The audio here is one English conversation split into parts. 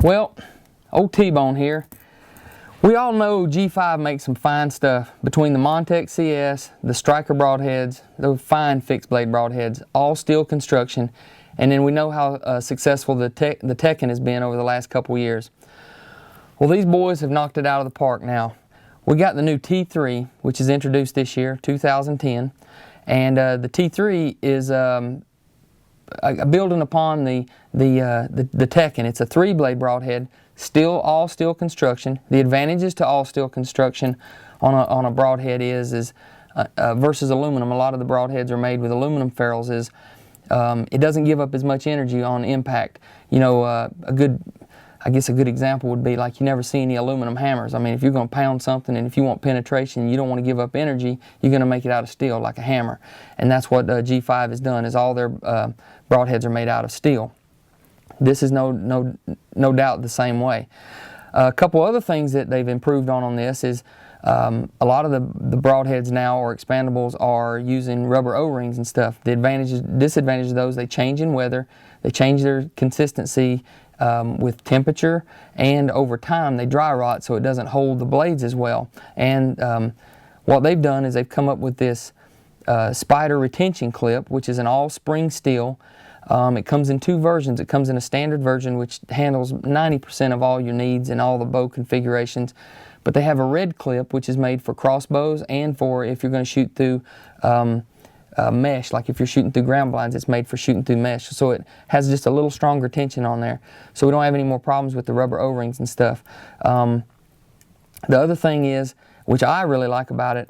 Well, old T-Bone here. We all know G5 makes some fine stuff. Between the Montec CS, the Striker broadheads, the fine fixed blade broadheads, all steel construction, and then we know how successful the Tekken has been over the last couple years. Well, these boys have knocked it out of the park now. We got the new T3, which is introduced this year, 2010, and the T3 is building upon the Tekken. It's a 3-blade broadhead, all steel construction. The advantages to all steel construction on a broadhead is versus aluminum. A lot of the broadheads are made with aluminum ferrules. It doesn't give up as much energy on impact. You know, I guess a good example would be like you never see any aluminum hammers. I mean, if you're going to pound something and if you want penetration, you don't want to give up energy, you're going to make it out of steel like a hammer. And that's what G5 has done, is all their broadheads are made out of steel. This is no doubt the same way. A couple other things that they've improved on this is a lot of the broadheads now, or expandables, are using rubber O-rings and stuff. The disadvantage of those, they change in weather, they change their consistency with temperature, and over time they dry rot, so it doesn't hold the blades as well. And what they've done is they've come up with this spider retention clip, which is an all-spring steel. It comes in two versions. It comes in a standard version, which handles 90% of all your needs and all the bow configurations. But they have a red clip, which is made for crossbows and for if you're going to shoot through mesh. Like if you're shooting through ground blinds, it's made for shooting through mesh. So it has just a little stronger tension on there. So we don't have any more problems with the rubber O-rings and stuff. The other thing is, which I really like about it,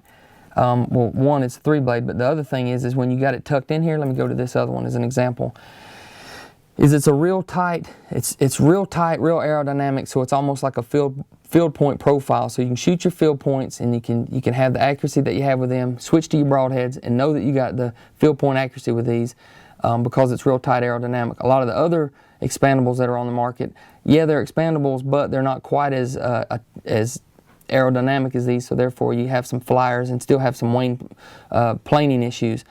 well, one, it's a 3-blade, but the other thing is when you got it tucked in here, let me go to this other one as an example, is it's a real tight, it's real tight, real aerodynamic, so it's almost like a field point profile. So you can shoot your field points and you can have the accuracy that you have with them, switch to your broadheads and know that you got the field point accuracy with these because it's real tight aerodynamic. A lot of the other expandables that are on the market, yeah, they're expandables, but they're not quite as aerodynamic as these, so therefore you have some flyers and still have some planing issues.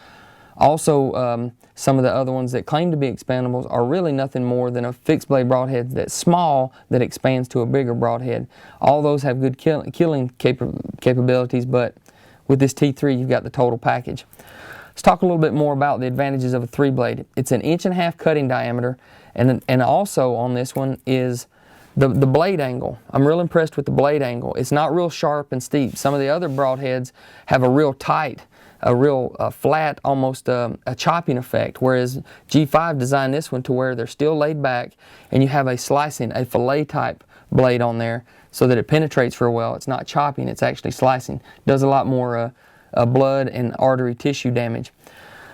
Also, some of the other ones that claim to be expandables are really nothing more than a fixed blade broadhead that's small that expands to a bigger broadhead. All those have good killing capabilities, but with this T3 you've got the total package. Let's talk a little bit more about the advantages of a 3-blade. It's an 1.5 inch cutting diameter, and also on this one is the blade angle. I'm real impressed with the blade angle. It's not real sharp and steep. Some of the other broadheads have a real tight, a real flat, almost a chopping effect, whereas G5 designed this one to where they're still laid back and you have a slicing, a fillet type blade on there so that it penetrates real well. It's not chopping, it's actually slicing. Does a lot more blood and artery tissue damage.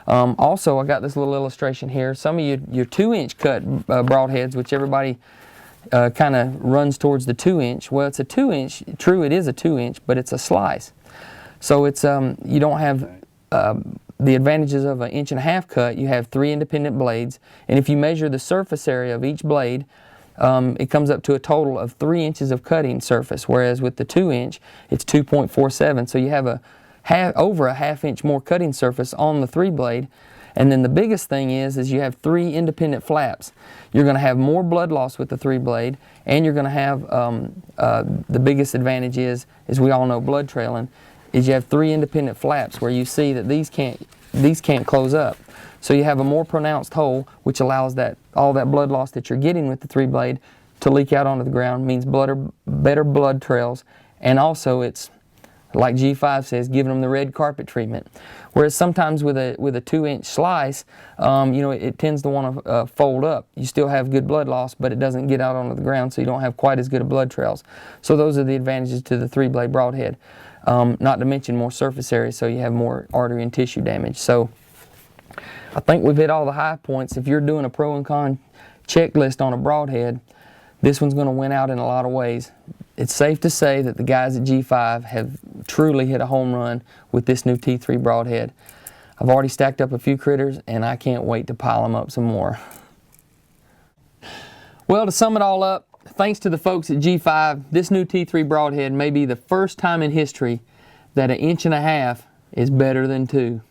Also, I got this little illustration here. Some of your 2-inch cut broadheads, which everybody kind of runs towards the 2-inch. Well, it's a 2-inch. True, it is a 2-inch, but it's a slice. So it's you don't have the advantages of an 1.5 inch cut. You have 3 independent blades, and if you measure the surface area of each blade, it comes up to a total of 3 inches of cutting surface. Whereas with the 2-inch, it's 2.47. So you have over a 1/2 inch more cutting surface on the 3-blade. And then the biggest thing is you have 3 independent flaps. You're going to have more blood loss with the 3-blade, and you're going to have the biggest advantage is we all know blood trailing, is you have 3 independent flaps where you see that these can't close up. So you have a more pronounced hole, which allows all that blood loss that you're getting with the 3-blade to leak out onto the ground, means better blood trails, and also it's, like G5 says, giving them the red carpet treatment. Whereas sometimes with a 2-inch slice, you know, it tends to want to fold up. You still have good blood loss, but it doesn't get out onto the ground, so you don't have quite as good of blood trails. So those are the advantages to the 3-blade broadhead. Not to mention more surface area, so you have more artery and tissue damage. So I think we've hit all the high points. If you're doing a pro and con checklist on a broadhead, this one's going to win out in a lot of ways. It's safe to say that the guys at G5 have truly hit a home run with this new T3 broadhead. I've already stacked up a few critters, and I can't wait to pile them up some more. Well, to sum it all up, thanks to the folks at G5, this new T3 broadhead may be the first time in history that an 1.5 inches is better than 2.